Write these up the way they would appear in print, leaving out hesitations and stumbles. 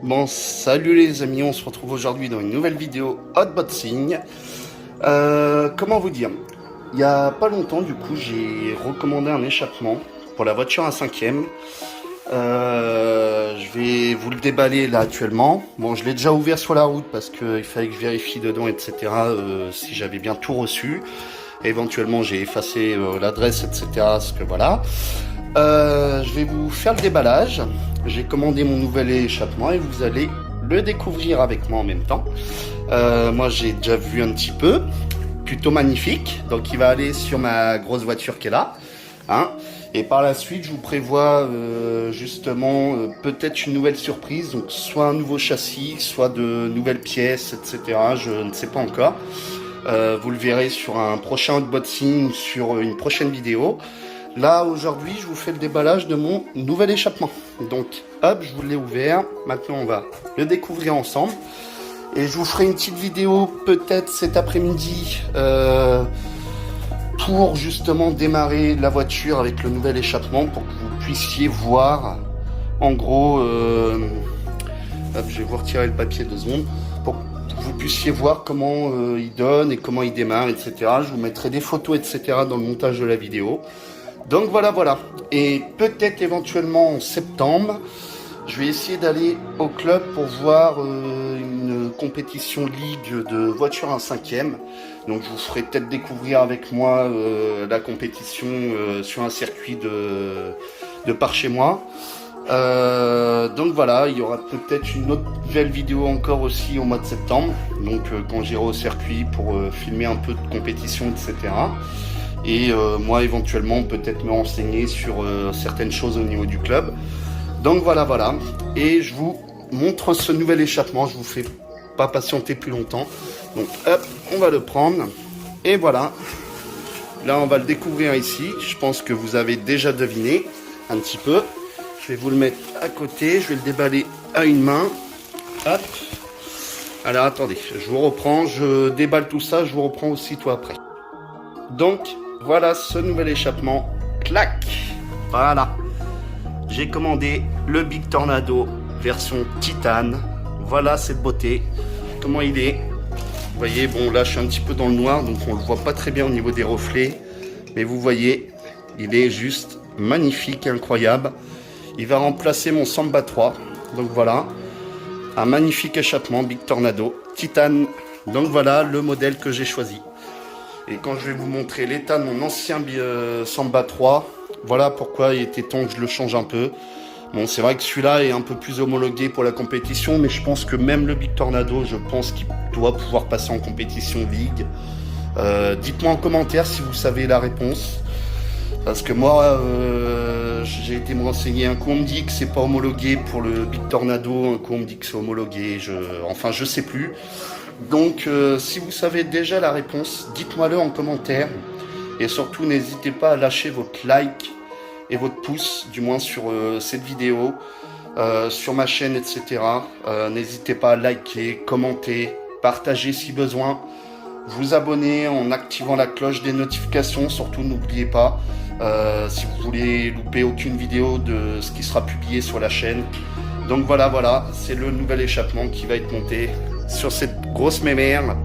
Bon, salut les amis, on se retrouve aujourd'hui dans une nouvelle vidéo Hotboxing. Comment vous dire? Il y a pas longtemps, du coup, j'ai recommandé un échappement pour la voiture à 5e. Je vais vous le déballer là actuellement. Bon, je l'ai déjà ouvert sur la route parce qu'il fallait que je vérifie dedans, etc. Si j'avais bien tout reçu. Éventuellement, j'ai effacé l'adresse, etc. Parce que voilà. Je vais vous faire le déballage. J'ai commandé mon nouvel échappement et vous allez le découvrir avec moi en même temps. Moi, j'ai déjà vu un petit peu. Plutôt magnifique. Donc, il va aller sur ma grosse voiture qui est là. Hein. Et par la suite, je vous prévois justement peut-être une nouvelle surprise. Donc, soit un nouveau châssis, soit de nouvelles pièces, etc. Je ne sais pas encore. Vous le verrez sur un prochain unboxing, sur une prochaine vidéo. Là, aujourd'hui, je vous fais le déballage de mon nouvel échappement. Donc, hop, je vous l'ai ouvert. Maintenant, on va le découvrir ensemble. Et je vous ferai une petite vidéo, peut-être cet après-midi, pour justement démarrer la voiture avec le nouvel échappement, pour que vous puissiez voir, en gros, hop, je vais vous retirer le papier 2 secondes, pour que vous puissiez voir comment il donne et comment il démarre, etc. Je vous mettrai des photos, etc. dans le montage de la vidéo. Donc voilà. Et peut-être éventuellement en septembre, je vais essayer d'aller au club pour voir une compétition ligue de voiture à 5e. Donc je vous ferai peut-être découvrir avec moi la compétition sur un circuit de par chez moi. Donc voilà, il y aura peut-être une autre nouvelle vidéo encore aussi au mois de septembre. Donc quand j'irai au circuit pour filmer un peu de compétition, etc. Et moi éventuellement peut-être me renseigner sur certaines choses au niveau du club. Donc voilà. Et je vous montre ce nouvel échappement. Je vous fais pas patienter plus longtemps. Donc hop, on va le prendre. Et voilà. Là on va le découvrir ici. Je pense que vous avez déjà deviné un petit peu. Je vais vous le mettre à côté. Je vais le déballer à une main. Hop. Alors attendez, je vous reprends. Je déballe tout ça. Je vous reprends aussitôt après. Donc voilà ce nouvel échappement. Clac. Voilà. J'ai commandé le Big Tornado version titane. Voilà cette beauté. Comment il est. Vous voyez, bon là je suis un petit peu dans le noir, donc on le voit pas très bien au niveau des reflets. Mais vous voyez, il est juste magnifique, incroyable. Il va remplacer mon Samba 3. Donc voilà, un magnifique échappement Big Tornado titane. Donc voilà le modèle que j'ai choisi. Et quand je vais vous montrer l'état de mon ancien Samba 3, voilà pourquoi il était temps que je le change un peu. Bon, c'est vrai que celui-là est un peu plus homologué pour la compétition, mais je pense que même le Big Tornado, je pense qu'il doit pouvoir passer en compétition Ligue. Dites-moi en commentaire si vous savez la réponse. Parce que moi, j'ai été me renseigner. Un coup on me dit que c'est pas homologué pour le Big Tornado, un coup on me dit que c'est homologué. Enfin, je sais plus. Donc, si vous savez déjà la réponse, dites-moi-le en commentaire. Et surtout, n'hésitez pas à lâcher votre like et votre pouce, du moins sur cette vidéo, sur ma chaîne, etc. N'hésitez pas à liker, commenter, partager si besoin. Vous abonner en activant la cloche des notifications. Surtout, n'oubliez pas, si vous voulez louper aucune vidéo de ce qui sera publié sur la chaîne. Donc voilà, c'est le nouvel échappement qui va être monté sur cette grosse mémère,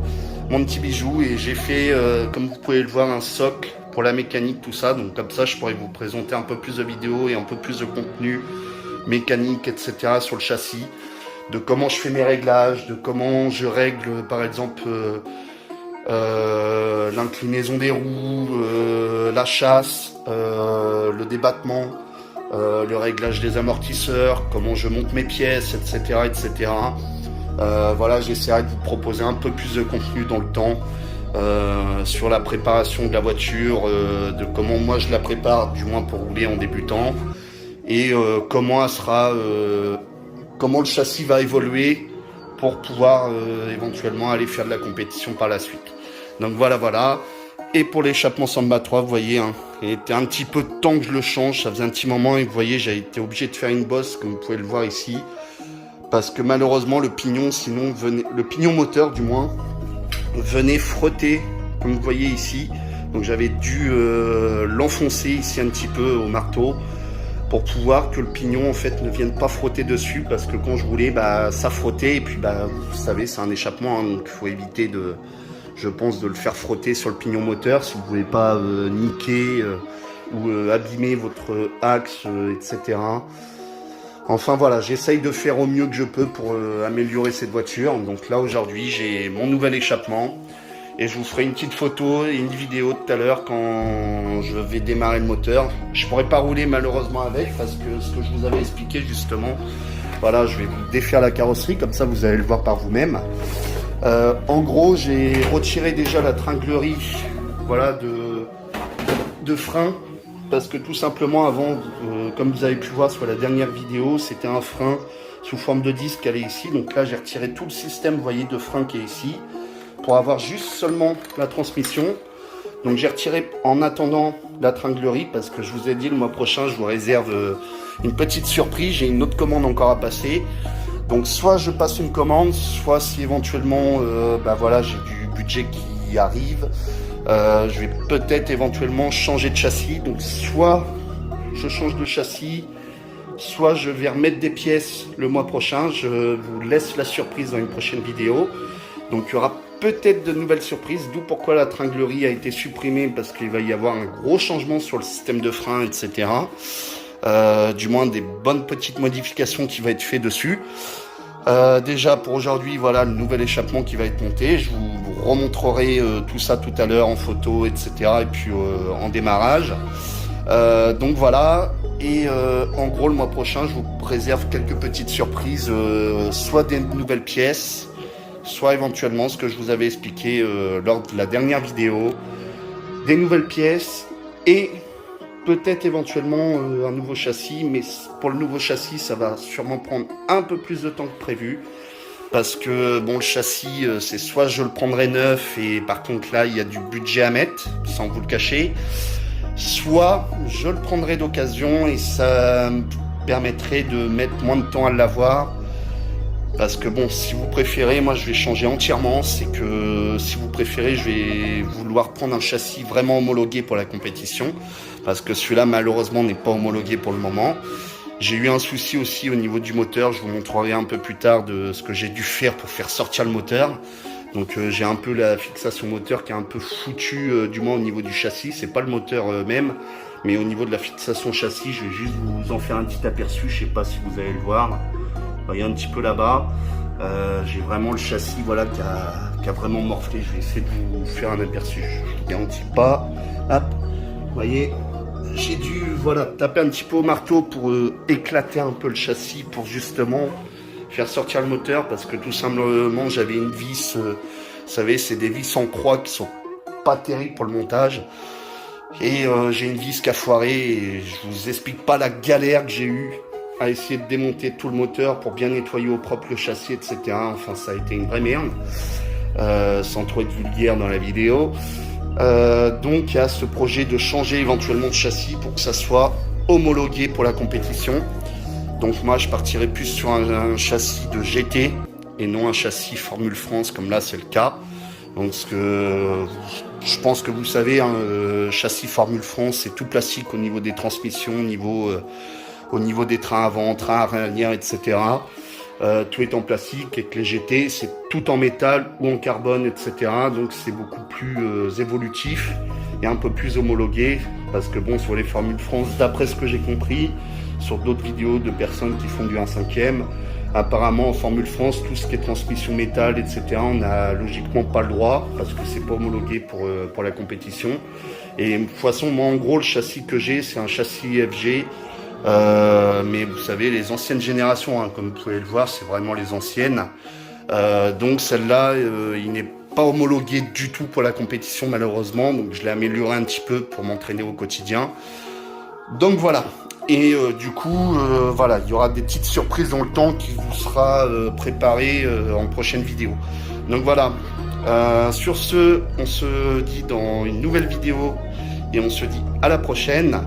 mon petit bijou. Et j'ai fait, comme vous pouvez le voir, un socle pour la mécanique, tout ça. Donc comme ça, je pourrais vous présenter un peu plus de vidéos et un peu plus de contenu mécanique, etc. sur le châssis. De comment je fais mes réglages, de comment je règle, par exemple, l'inclinaison des roues, la chasse, le débattement, le réglage des amortisseurs, comment je monte mes pièces, etc. Voilà, j'essaierai de vous proposer un peu plus de contenu dans le temps sur la préparation de la voiture, de comment moi je la prépare, du moins pour rouler en débutant, et comment elle sera, comment le châssis va évoluer pour pouvoir éventuellement aller faire de la compétition par la suite. Donc voilà. Et pour l'échappement Samba 3, vous voyez, hein, il était un petit peu de temps que je le change, ça faisait un petit moment, et vous voyez, j'ai été obligé de faire une bosse, comme vous pouvez le voir ici, parce que malheureusement le pignon, le pignon moteur du moins, venait frotter, comme vous voyez ici. Donc j'avais dû l'enfoncer ici un petit peu au marteau, pour pouvoir que le pignon en fait ne vienne pas frotter dessus, parce que quand je roulais, bah, ça frottait, et puis bah, vous savez, c'est un échappement, hein, donc il faut éviter de, je pense, de le faire frotter sur le pignon moteur si vous ne voulez pas niquer ou abîmer votre axe, etc. Enfin voilà, j'essaye de faire au mieux que je peux pour améliorer cette voiture. Donc là aujourd'hui j'ai mon nouvel échappement et je vous ferai une petite photo et une vidéo tout à l'heure quand je vais démarrer le moteur. Je pourrais pas rouler malheureusement avec, parce que ce que je vous avais expliqué justement, voilà, je vais vous défaire la carrosserie, comme ça vous allez le voir par vous-même. En gros, j'ai retiré déjà la tringlerie, voilà, de frein. Parce que tout simplement avant, comme vous avez pu voir sur la dernière vidéo, c'était un frein sous forme de disque qui allait ici. Donc là j'ai retiré tout le système, vous voyez, de frein qui est ici, pour avoir juste seulement la transmission. Donc j'ai retiré en attendant la tringlerie, parce que je vous ai dit le mois prochain je vous réserve une petite surprise, j'ai une autre commande encore à passer. Donc soit je passe une commande, soit si éventuellement bah voilà, j'ai du budget qui arrive, je vais peut-être éventuellement changer de châssis. Donc soit je change de châssis, soit je vais remettre des pièces le mois prochain. Je vous laisse la surprise dans une prochaine vidéo. Donc il y aura peut-être de nouvelles surprises, d'où pourquoi la tringlerie a été supprimée, parce qu'il va y avoir un gros changement sur le système de frein, etc. Du moins des bonnes petites modifications qui vont être faites dessus. Déjà pour aujourd'hui, voilà le nouvel échappement qui va être monté. Je vous remontrerai tout ça tout à l'heure en photo, etc. Et puis en démarrage. Donc voilà. Et en gros le mois prochain, je vous réserve quelques petites surprises, soit des nouvelles pièces, soit éventuellement ce que je vous avais expliqué lors de la dernière vidéo, des nouvelles pièces et peut-être éventuellement un nouveau châssis. Mais pour le nouveau châssis, ça va sûrement prendre un peu plus de temps que prévu, parce que bon, le châssis, c'est soit je le prendrai neuf, et par contre là il y a du budget à mettre, sans vous le cacher, soit je le prendrai d'occasion et ça me permettrait de mettre moins de temps à l'avoir. Parce que bon, si vous préférez, moi je vais changer entièrement. C'est que si vous préférez, je vais vouloir prendre un châssis vraiment homologué pour la compétition, parce que celui-là malheureusement n'est pas homologué pour le moment. J'ai eu un souci aussi au niveau du moteur, je vous montrerai un peu plus tard de ce que j'ai dû faire pour faire sortir le moteur. Donc j'ai un peu la fixation moteur qui est un peu foutue, du moins au niveau du châssis. C'est pas le moteur même, mais au niveau de la fixation châssis, je vais juste vous en faire un petit aperçu. Je sais pas si vous allez le voir. Voyez un petit peu là-bas, j'ai vraiment le châssis, voilà, qui a vraiment morflé. Je vais essayer de vous faire un aperçu, je ne garantis pas. Hop, vous voyez, j'ai dû, voilà, taper un petit peu au marteau pour éclater un peu le châssis, pour justement faire sortir le moteur, parce que tout simplement j'avais une vis, vous savez, c'est des vis en croix qui sont pas terribles pour le montage. Et j'ai une vis qui a foiré, et je vous explique pas la galère que j'ai eue à essayer de démonter tout le moteur pour bien nettoyer au propre le châssis, etc. Enfin, ça a été une vraie merde, sans trop être vulgaire dans la vidéo. Donc, il y a ce projet de changer éventuellement de châssis pour que ça soit homologué pour la compétition. Donc, moi, je partirai plus sur un châssis de GT et non un châssis Formule France, comme là, c'est le cas. Donc, ce que je pense que vous savez, hein, châssis Formule France, c'est tout plastique au niveau des transmissions, au niveau des trains avant, trains arrière, etc. Tout est en plastique, et que les GT, c'est tout en métal ou en carbone, etc. Donc c'est beaucoup plus évolutif et un peu plus homologué, parce que bon, sur les Formules France, d'après ce que j'ai compris, sur d'autres vidéos de personnes qui font du 1/5e, apparemment en Formule France, tout ce qui est transmission métal, etc., on n'a logiquement pas le droit, parce que c'est pas homologué pour la compétition. Et de toute façon, moi en gros, le châssis que j'ai, c'est un châssis FG. Mais vous savez, les anciennes générations, hein, comme vous pouvez le voir, c'est vraiment les anciennes. Donc celle-là, il n'est pas homologué du tout pour la compétition malheureusement. Donc je l'ai amélioré un petit peu pour m'entraîner au quotidien. Donc voilà. Et du coup, voilà, il y aura des petites surprises dans le temps qui vous sera préparé en prochaine vidéo. Donc voilà. Sur ce, on se dit dans une nouvelle vidéo et on se dit à la prochaine.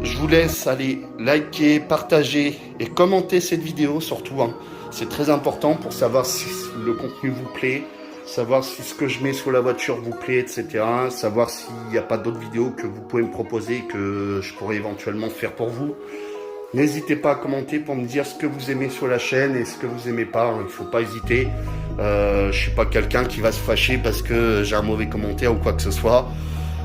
Je vous laisse aller liker, partager et commenter cette vidéo surtout, hein. C'est très important pour savoir si le contenu vous plaît, savoir si ce que je mets sur la voiture vous plaît, etc. Savoir s'il n'y a pas d'autres vidéos que vous pouvez me proposer que je pourrais éventuellement faire pour vous. N'hésitez pas à commenter pour me dire ce que vous aimez sur la chaîne et ce que vous aimez pas. Il ne faut pas hésiter. Je suis pas quelqu'un qui va se fâcher parce que j'ai un mauvais commentaire ou quoi que ce soit.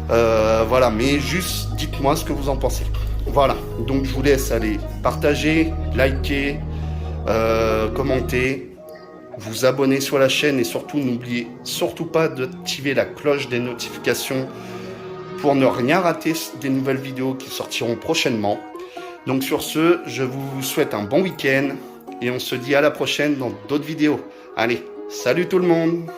Voilà, mais juste dites-moi ce que vous en pensez. Voilà, donc je vous laisse aller partager, liker, commenter, vous abonner sur la chaîne et surtout n'oubliez surtout pas d'activer la cloche des notifications pour ne rien rater des nouvelles vidéos qui sortiront prochainement. Donc sur ce, je vous souhaite un bon week-end et on se dit à la prochaine dans d'autres vidéos. Allez, salut tout le monde!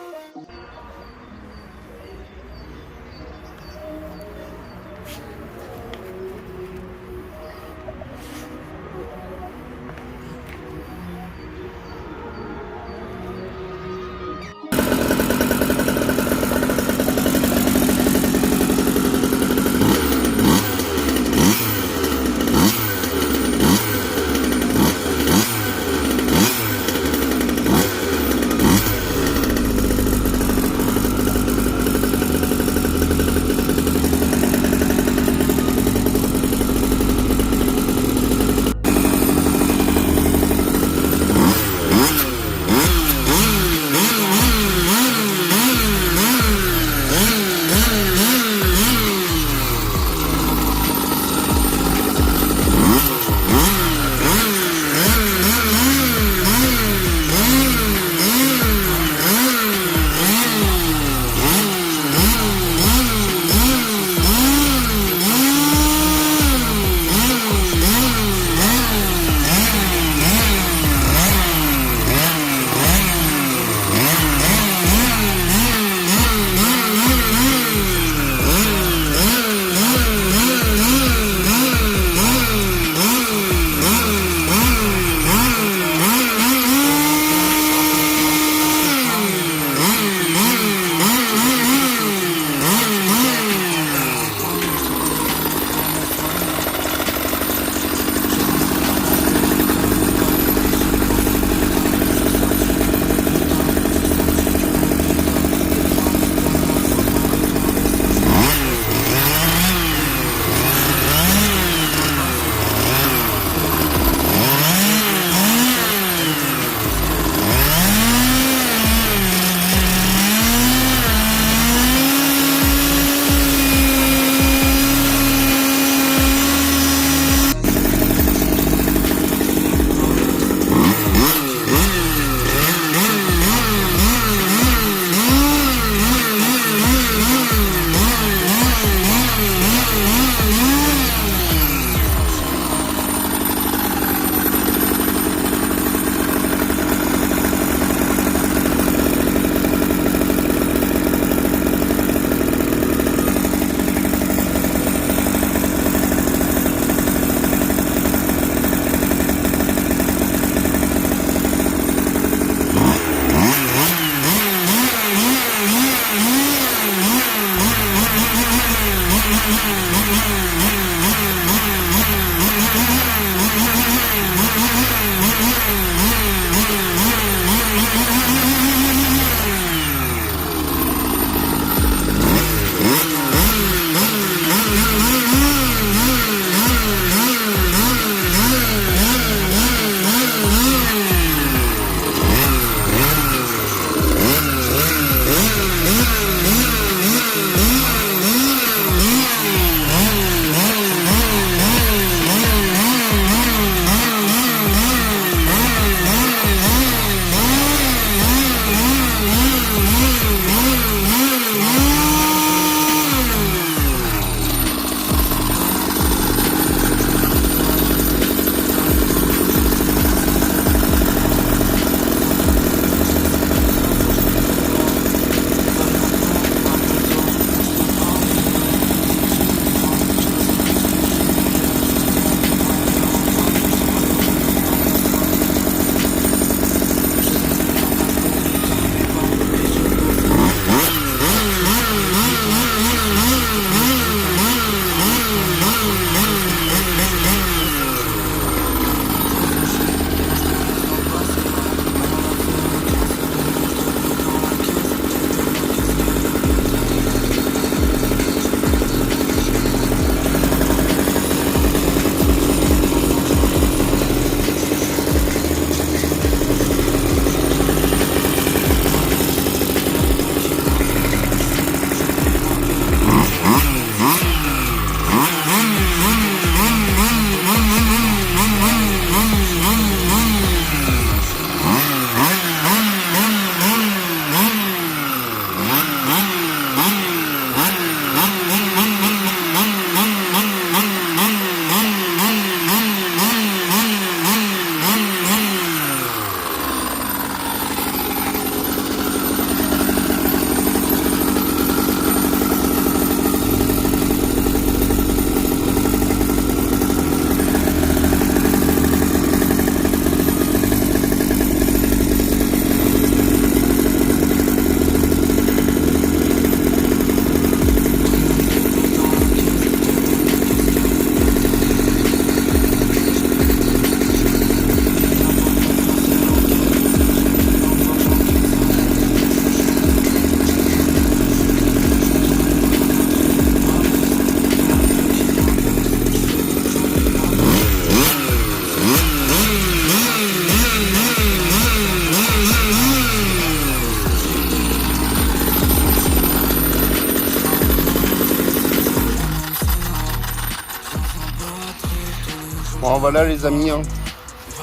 Bon voilà les amis, hein.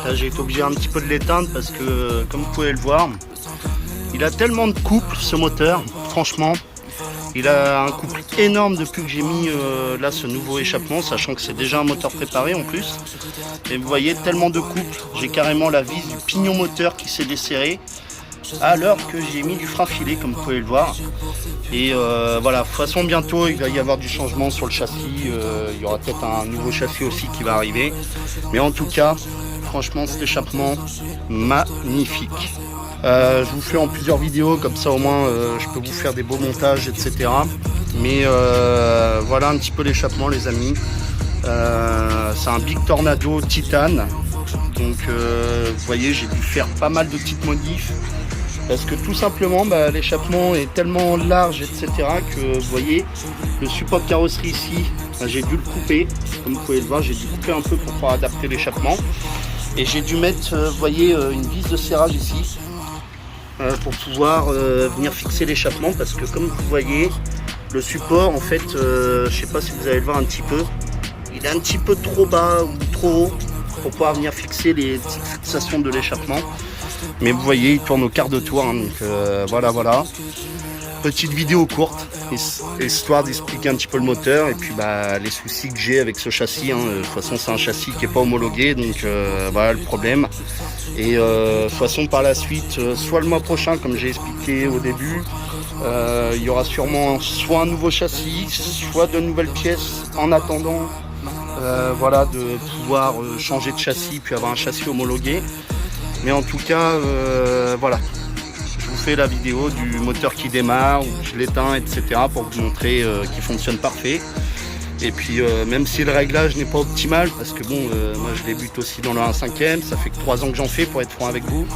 Là j'ai été obligé un petit peu de l'éteindre parce que comme vous pouvez le voir, il a tellement de couple ce moteur, franchement. Il a un couple énorme depuis que j'ai mis là ce nouveau échappement, sachant que c'est déjà un moteur préparé en plus. Et vous voyez tellement de couple, j'ai carrément la vis du pignon moteur qui s'est desserré alors que j'ai mis du frein filet comme vous pouvez le voir. Et voilà, de toute façon bientôt il va y avoir du changement sur le châssis, il y aura peut-être un nouveau châssis aussi qui va arriver. Mais en tout cas, franchement cet échappement magnifique. Je vous fais en plusieurs vidéos, comme ça au moins je peux vous faire des beaux montages, etc. Mais voilà un petit peu l'échappement les amis. C'est un Big Tornado Titane. Donc vous voyez, j'ai dû faire pas mal de petites modifs. Parce que tout simplement, l'échappement est tellement large, etc. que vous voyez, le support carrosserie ici, j'ai dû le couper. Comme vous pouvez le voir, j'ai dû couper un peu pour pouvoir adapter l'échappement. Et j'ai dû mettre, vous voyez, une vis de serrage ici. Pour pouvoir venir fixer l'échappement parce que comme vous voyez le support en fait je sais pas si vous allez le voir un petit peu, il est un petit peu trop bas ou trop haut pour pouvoir venir fixer les petites fixations de l'échappement, mais vous voyez il tourne au quart de tour, hein, donc voilà, petite vidéo courte histoire d'expliquer un petit peu le moteur et puis les soucis que j'ai avec ce châssis, hein. De toute façon c'est un châssis qui n'est pas homologué, donc voilà le problème. Et de toute façon par la suite, soit le mois prochain comme j'ai expliqué au début, il y aura sûrement soit un nouveau châssis, soit de nouvelles pièces en attendant voilà, de pouvoir changer de châssis puis avoir un châssis homologué. Mais en tout cas voilà, je vous fais la vidéo du moteur qui démarre, où je l'éteins, etc. pour vous montrer qu'il fonctionne parfait. Et puis même si le réglage n'est pas optimal, parce que bon, moi je débute aussi dans le 1/5e, ça fait que 3 ans que j'en fais pour être franc avec vous.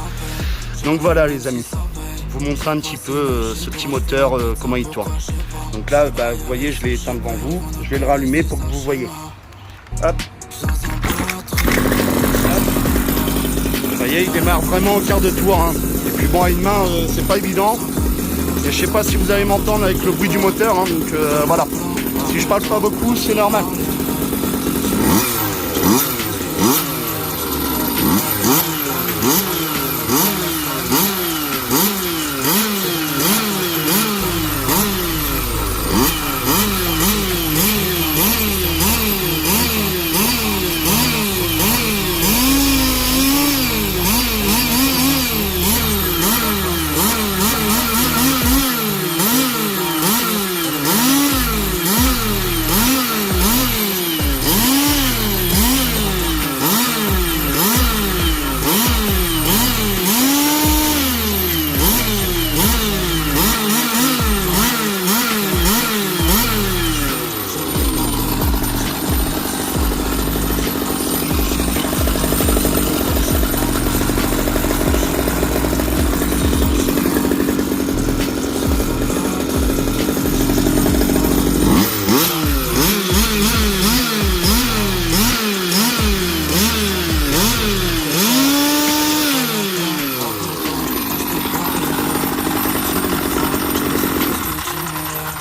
Donc voilà les amis, vous montrer un petit peu ce petit moteur, comment il tourne. Donc là, vous voyez, je l'ai éteint devant vous, je vais le rallumer pour que vous voyez. Hop. Hop. Vous voyez, il démarre vraiment au quart de tour, hein. Et puis bon, à une main, c'est pas évident. Et je sais pas si vous allez m'entendre avec le bruit du moteur, hein, donc voilà. Si je parle pas beaucoup, c'est normal.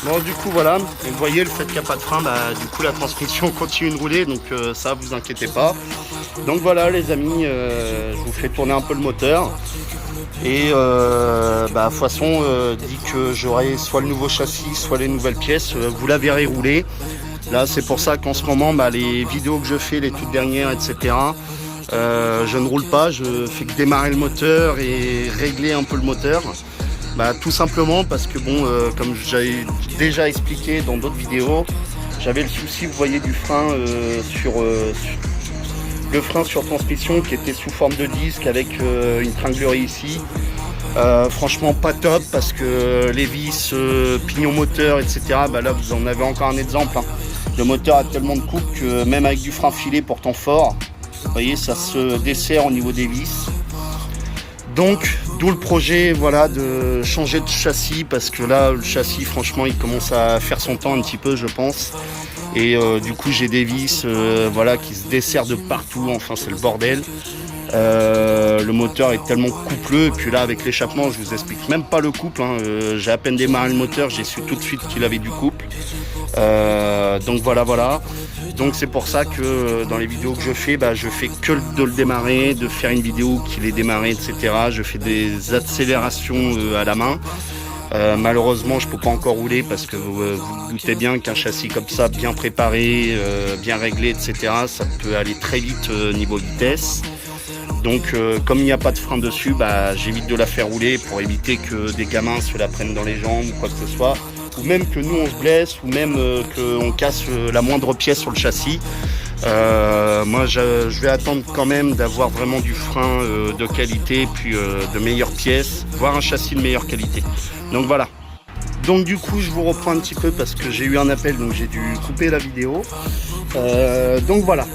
Bon du coup voilà, et vous voyez le fait qu'il n'y a pas de frein, du coup la transmission continue de rouler, donc ça vous inquiétez pas. Donc voilà les amis, je vous fais tourner un peu le moteur. Et de toute façon, dit que j'aurai soit le nouveau châssis, soit les nouvelles pièces, vous la verrez rouler. Là c'est pour ça qu'en ce moment, les vidéos que je fais, les toutes dernières, etc. Je ne roule pas, je fais que démarrer le moteur et régler un peu le moteur. Tout simplement parce que bon, comme j'avais déjà expliqué dans d'autres vidéos, j'avais le souci, vous voyez, du frein le frein sur transmission qui était sous forme de disque avec une tringlerie ici. Franchement pas top parce que les vis, pignon moteur, etc. Là vous en avez encore un exemple, hein. Le moteur a tellement de coupe que même avec du frein filet pourtant fort, vous voyez, ça se dessert au niveau des vis. Donc d'où le projet, voilà, de changer de châssis parce que là le châssis franchement il commence à faire son temps un petit peu je pense. Et du coup j'ai des vis voilà, qui se desserrent de partout, enfin c'est le bordel. Le moteur est tellement coupleux et puis là avec l'échappement je vous explique même pas le couple, hein. J'ai à peine démarré le moteur, j'ai su tout de suite qu'il avait du couple. Donc voilà. Donc c'est pour ça que dans les vidéos que je fais que de le démarrer, de faire une vidéo qui l'est démarré, etc. Je fais des accélérations à la main. Malheureusement je peux pas encore rouler parce que vous vous doutez bien qu'un châssis comme ça, bien préparé, bien réglé, etc., ça peut aller très vite niveau vitesse. Donc comme il n'y a pas de frein dessus, j'évite de la faire rouler pour éviter que des gamins se la prennent dans les jambes ou quoi que ce soit, ou même que nous on se blesse, ou même qu'on casse la moindre pièce sur le châssis. Moi je vais attendre quand même d'avoir vraiment du frein de qualité, puis de meilleures pièces, voire un châssis de meilleure qualité. Donc voilà. Donc du coup je vous reprends un petit peu parce que j'ai eu un appel, donc j'ai dû couper la vidéo. Donc voilà,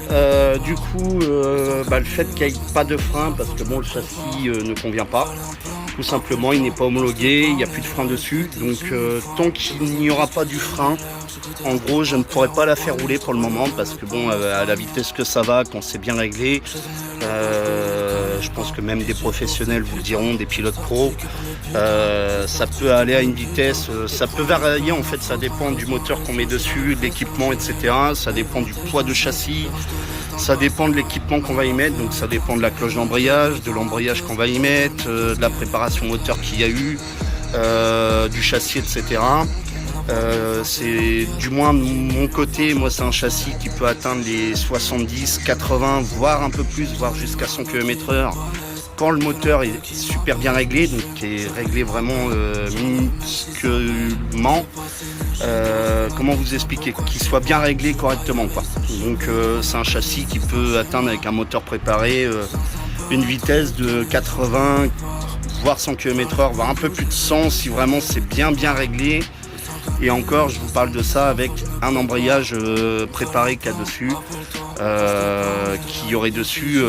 du coup le fait qu'il n'y ait pas de frein, parce que bon, le châssis ne convient pas, tout simplement il n'est pas homologué, il n'y a plus de frein dessus, donc tant qu'il n'y aura pas du frein, en gros je ne pourrai pas la faire rouler pour le moment, parce que bon, à la vitesse que ça va, quand c'est bien réglé, je pense que même des professionnels vous le diront, des pilotes pro, ça peut aller à une vitesse, ça peut varier en fait, ça dépend du moteur qu'on met dessus, de l'équipement, etc. Ça dépend du poids de châssis, ça dépend de l'équipement qu'on va y mettre, donc ça dépend de la cloche d'embrayage, de l'embrayage qu'on va y mettre, de la préparation moteur qu'il y a eu, du châssis, etc. C'est du moins de mon côté, moi c'est un châssis qui peut atteindre les 70, 80, voire un peu plus, voire jusqu'à 100 km/h quand le moteur est super bien réglé, donc qui est réglé vraiment minusculement. Comment vous expliquer, qu'il soit bien réglé correctement, quoi. Donc c'est un châssis qui peut atteindre avec un moteur préparé une vitesse de 80 voire 100 km/h, voire un peu plus de 100 si vraiment c'est bien réglé. Et encore, je vous parle de ça avec un embrayage préparé qu'il y a dessus, qui aurait dessus,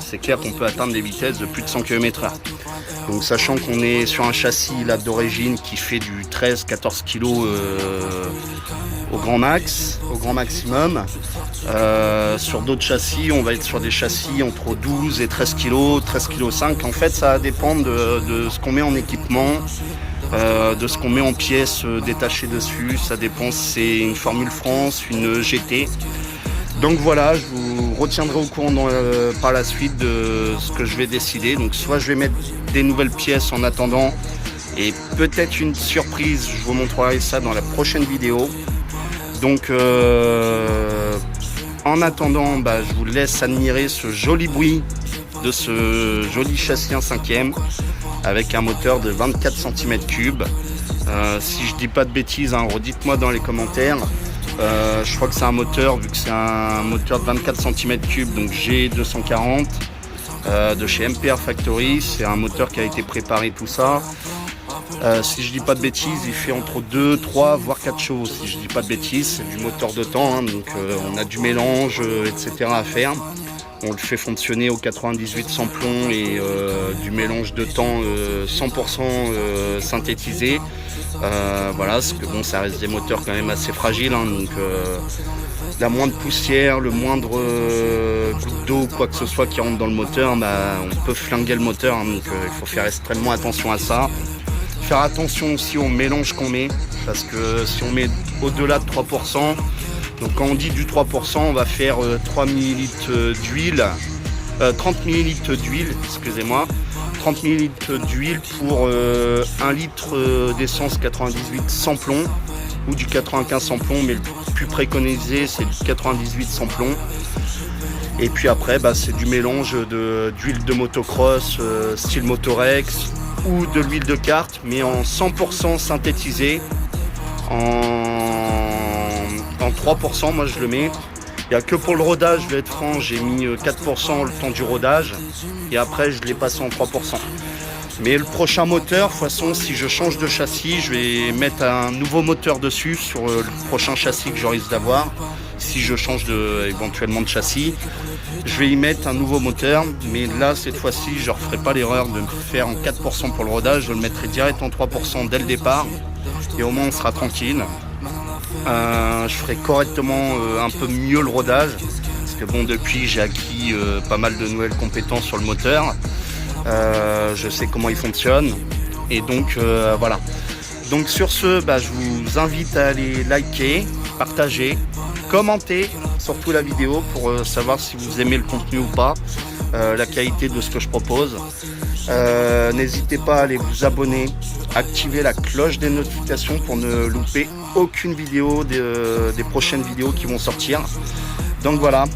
c'est clair qu'on peut atteindre des vitesses de plus de 100 km/h. Donc sachant qu'on est sur un châssis là d'origine qui fait du 13-14 kg au grand maximum. Sur d'autres châssis, on va être sur des châssis entre 12 et 13 kg, 13,5 kg. En fait, ça va dépendre de ce qu'on met en équipement. De ce qu'on met en pièces détachées dessus, ça dépend si c'est une Formule France, une GT. Donc voilà, je vous retiendrai au courant par la suite de ce que je vais décider. Donc soit je vais mettre des nouvelles pièces en attendant, et peut-être une surprise, je vous montrerai ça dans la prochaine vidéo. Donc en attendant, je vous laisse admirer ce joli bruit de ce joli châssis 1/5e avec un moteur de 24 cm3. Si je dis pas de bêtises, redites-moi dans les commentaires. Je crois que c'est un moteur, vu que c'est un moteur de 24 cm3, donc G240 de chez MPR Factory. C'est un moteur qui a été préparé, tout ça. Si je dis pas de bêtises, il fait entre 2, 3, voire 4 chevaux. Si je dis pas de bêtises, c'est du moteur de temps, donc on a du mélange, etc. à faire. On le fait fonctionner au 98 sans plomb et du mélange de temps 100% synthétisé. Voilà, parce que bon, ça reste des moteurs quand même assez fragiles, donc la moindre poussière, le moindre goutte d'eau, quoi que ce soit qui rentre dans le moteur, on peut flinguer le moteur, donc il faut faire extrêmement attention à ça. Faire attention aussi au mélange qu'on met, parce que si on met au-delà de 3%, donc quand on dit du 3%, on va faire 3 ml d'huile, 30 ml d'huile, excusez-moi, 30 ml d'huile pour 1 litre d'essence 98 sans plomb, ou du 95 sans plomb, mais le plus préconisé c'est du 98 sans plomb. Et puis après, c'est du mélange d'huile de motocross, style Motorex, ou de l'huile de kart, mais en 100% synthétisé, en 3%, moi je le mets. Il n'y a que pour le rodage, je vais être franc, j'ai mis 4% le temps du rodage, et après je l'ai passé en 3%. Mais le prochain moteur, de toute façon, si je change de châssis, je vais mettre un nouveau moteur dessus sur le prochain châssis que je risque d'avoir. Si je change éventuellement de châssis, je vais y mettre un nouveau moteur. Mais là, cette fois-ci, je ne referai pas l'erreur de me faire en 4% pour le rodage. Je le mettrai direct en 3% dès le départ. Et au moins, on sera tranquille. Je ferai correctement un peu mieux le rodage. Parce que bon, depuis, j'ai acquis pas mal de nouvelles compétences sur le moteur. Je sais comment il fonctionne, et donc voilà. Donc sur ce, je vous invite à aller liker, partager, commentez surtout la vidéo pour savoir si vous aimez le contenu ou pas, la qualité de ce que je propose. N'hésitez pas à aller vous abonner, activer la cloche des notifications pour ne louper aucune vidéo des prochaines vidéos qui vont sortir. Donc voilà,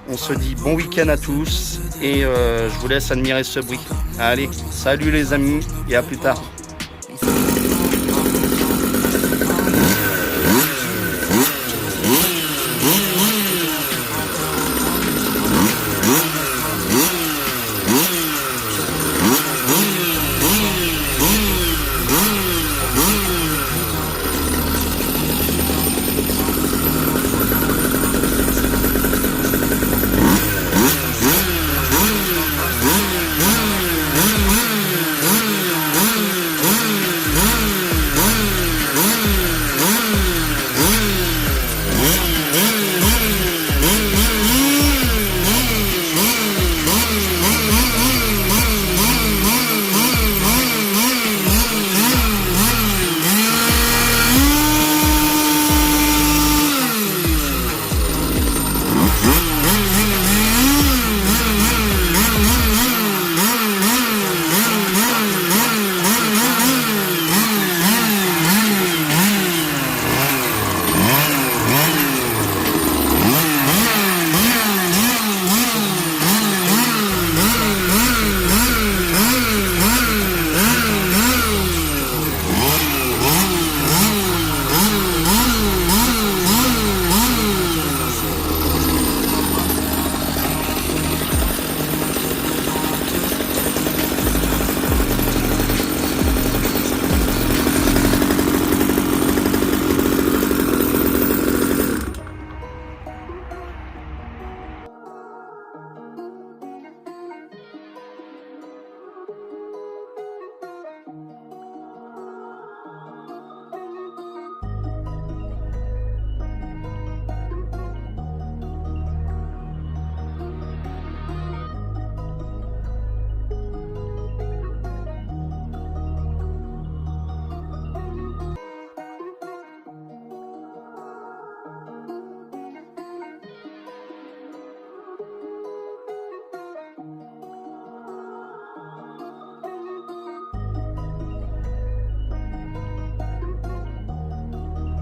on se dit bon week-end à tous et je vous laisse admirer ce bruit. Allez, salut les amis et à plus tard.